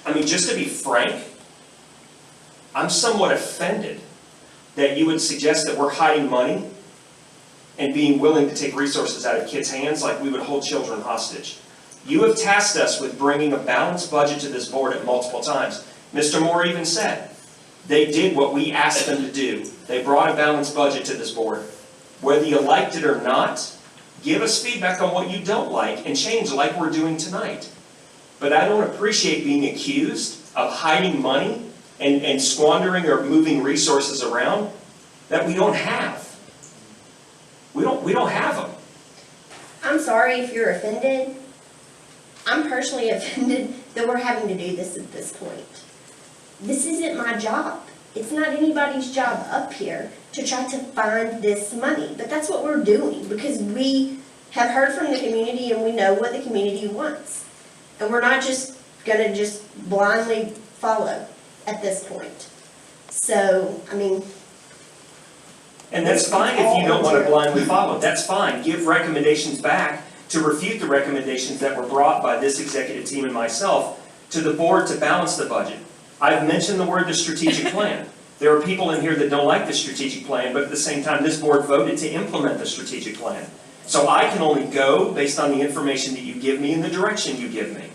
I mean, just to be frank, I'm somewhat offended that you would suggest that we're hiding money and being willing to take resources out of kids' hands like we would hold children hostage. You have tasked us with bringing a balanced budget to this board at multiple times. Mr. Moore even said they did what we asked them to do. They brought a balanced budget to this board. Whether you liked it or not, give us feedback on what you don't like and change like we're doing tonight. But I don't appreciate being accused of hiding money and squandering or moving resources around that we don't have. We don't have them. I'm sorry if you're offended. I'm personally offended that we're having to do this at this point. This isn't my job. It's not anybody's job up here to try to find this money. But that's what we're doing because we have heard from the community and we know what the community wants. And we're not just going to just blindly follow at this point. So, I mean... And that's fine if you don't want to blindly follow. That's fine. Give recommendations back to refute the recommendations that were brought by this executive team and myself to the board to balance the budget. I've mentioned the word the strategic plan. There are people in here that don't like the strategic plan, but at the same time this board voted to implement the strategic plan. So I can only go based on the information that you give me and the direction you give me.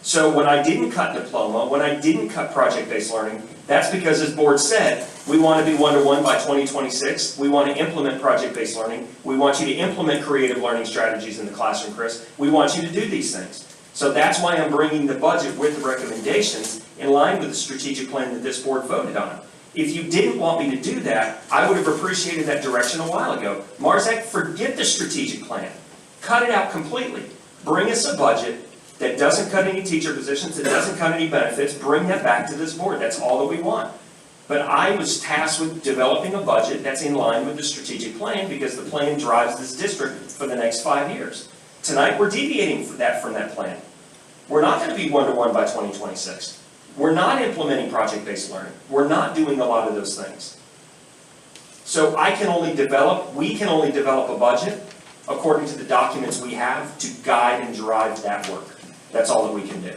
So when I didn't cut diploma, when I didn't cut project-based learning, that's because this board said, we want to be one-to-one by 2026. We want to implement project-based learning. We want you to implement creative learning strategies in the classroom, Chris. We want you to do these things. So that's why I'm bringing the budget with the recommendations in line with the strategic plan that this board voted on. If you didn't want me to do that, I would have appreciated that direction a while ago. Marzak, forget the strategic plan. Cut it out completely. Bring us a budget that doesn't cut any teacher positions, that doesn't cut any benefits. Bring that back to this board. That's all that we want. But I was tasked with developing a budget that's in line with the strategic plan because the plan drives this district for the next 5 years. Tonight we're deviating from that plan. We're not going to be one-to-one by 2026. We're not implementing project-based learning. We're not doing a lot of those things. So we can only develop a budget according to the documents we have to guide and drive that work. That's all that we can do.